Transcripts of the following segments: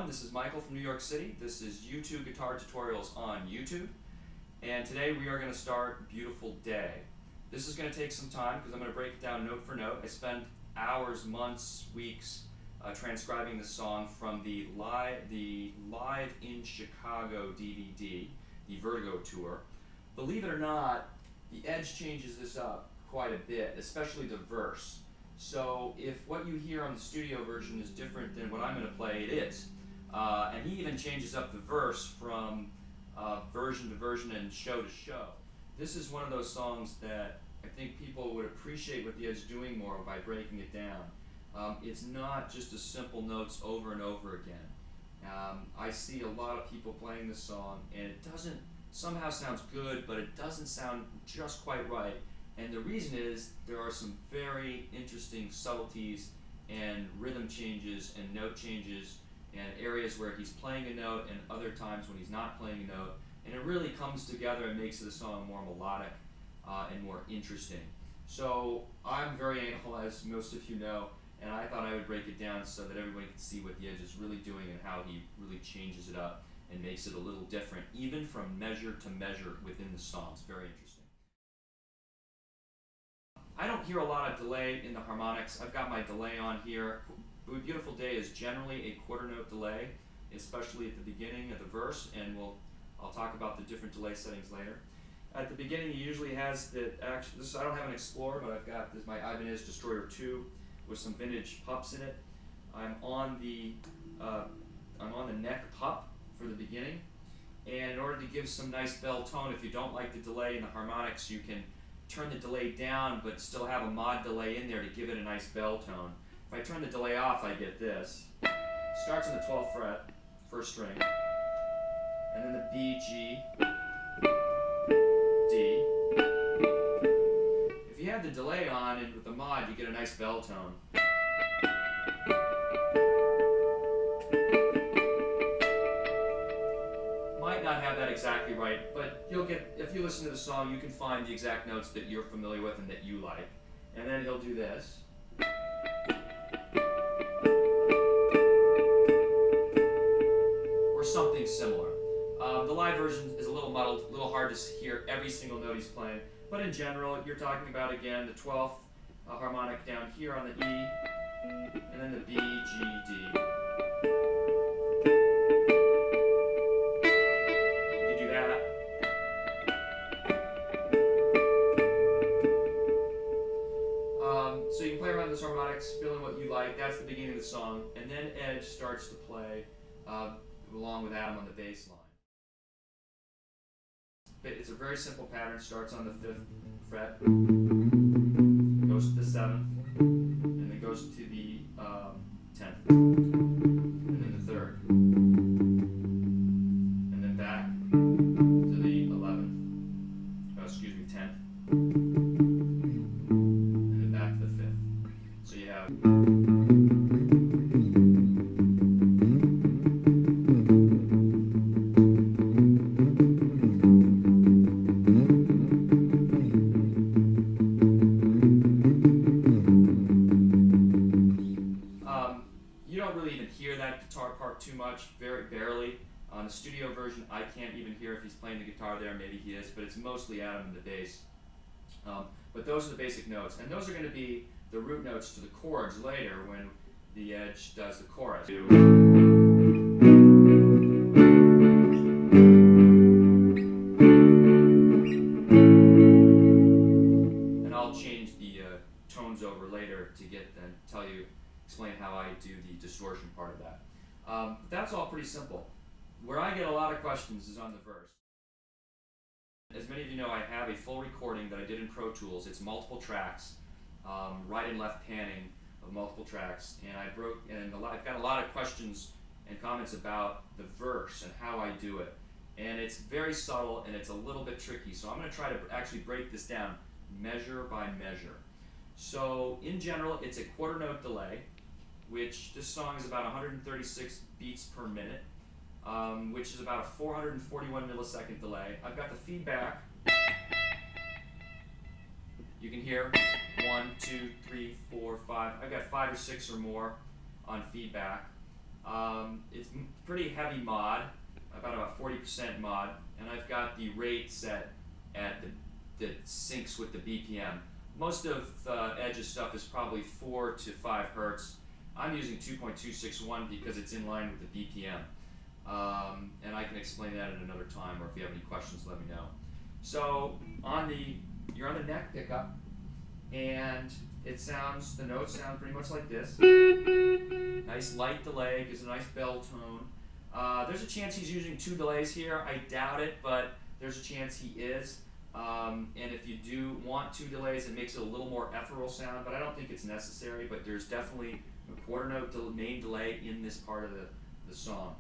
everyone. This is Michael from New York City. This is U2 Guitar Tutorials on YouTube. And today we are going to start Beautiful Day. This is going to take some time because I'm going to break it down note for note. I spent hours, months, weeks transcribing this song from the Live in Chicago DVD, the Vertigo tour. Believe it or not, the Edge changes this up quite a bit, especially the verse. So if what you hear on the studio version is different than what I'm going to play, it is. And he even changes up the verse from version to version and show to show. This is one of those songs that I think people would appreciate what the Edge doing more by breaking it down. It's not just a simple notes over and over again. I see a lot of people playing this song and it doesn't somehow sounds good, but it doesn't sound just quite right. And the reason is there are some very interesting subtleties and rhythm changes and note changes and areas where he's playing a note and other times when he's not playing a note. And it really comes together and makes the song more melodic and more interesting. So I'm very anal, as most of you know, and I thought I would break it down so that everybody can see what the Edge is really doing and how he really changes it up and makes it a little different, even from measure to measure within the song. It's very interesting. I don't hear a lot of delay in the harmonics. I've got my delay on here. Beautiful Day is generally a quarter note delay, especially at the beginning of the verse, and I'll talk about the different delay settings later. At the beginning, he usually has I don't have an Explorer, but I've got my Ibanez Destroyer 2 with some vintage pups in it. I'm on the neck pup for the beginning, and in order to give some nice bell tone, if you don't like the delay in the harmonics, you can turn the delay down but still have a mod delay in there to give it a nice bell tone. If I turn the delay off, I get this. Starts on the 12th fret, first string, and then the B, G, D. If you have the delay on and with the mod, you get a nice bell tone. Might not have that exactly right, but you'll get, if you listen to the song, you can find the exact notes that you're familiar with and that you like. And then he'll do this. Or something similar. The live version is a little muddled, a little hard to hear every single note he's playing, but in general, you're talking about, again, the 12th harmonic down here on the E, and then the B, G, D. So you can play around this harmonics, feeling what you like. That's the beginning of the song. And then Edge starts to play along with Adam on the bass line. It's a very simple pattern. Starts on the 5th fret, goes to the 7th, and then goes to the 10th, and then the 3rd, and then back to the 11th, 10th. You don't really even hear that guitar part too much, very barely. On the studio version, I can't even hear if he's playing the guitar there, maybe he is, but it's mostly Adam and the bass. But those are the basic notes, and those are going to be the root notes to the chords later when the Edge does the chorus. And I'll change the tones over later to explain how I do the distortion part of that. But that's all pretty simple. Where I get a lot of questions is on the verse. As many of you know, I have a full recording that I did in Pro Tools. It's multiple tracks, right and left panning of multiple tracks, and I've got a lot of questions and comments about the verse and how I do it. And it's very subtle and it's a little bit tricky, so I'm going to try to actually break this down measure by measure. So in general, it's a quarter note delay, which this song is about 136 beats per minute, which is about a 441 millisecond delay. I've got the feedback. You can hear 1, 2, 3, 4, 5. I've got 5 or 6 or more on feedback. It's pretty heavy mod, about 40% mod, and I've got the rate set at that syncs with the BPM. Most of Edge's stuff is probably 4 to 5 hertz. I'm using 2.261 because it's in line with the BPM. And I can explain that at another time, or if you have any questions, let me know. So you're on the neck pickup, and the notes sound pretty much like this. Nice light delay, gives a nice bell tone. There's a chance he's using 2 delays here. I doubt it, but there's a chance he is. And if you do want 2 delays, it makes it a little more ethereal sound, but I don't think it's necessary. But there's definitely a quarter note main delay in this part of the song.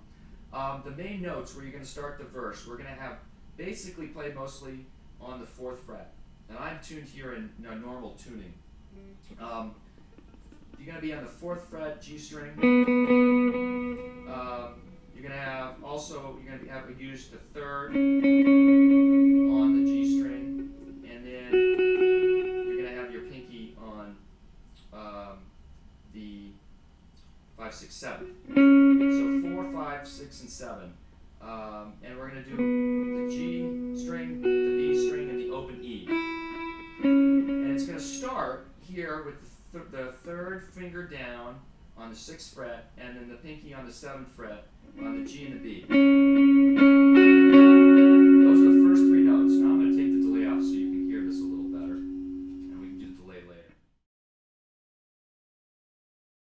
The main notes where you're going to start the verse, we're going to have basically played mostly on the 4th fret. And I'm tuned here in normal tuning. You're going to be on the 4th fret G string. You're going to have use the 3rd on the G string, and then you're going to have your pinky on the 5, 6, 7. So 4, 5, 6, and 7. And we're going to do the G string, the B string, and the open E. And it's going to start here with the 3rd finger down on the 6th fret, and then the pinky on the 7th fret on the G and the B.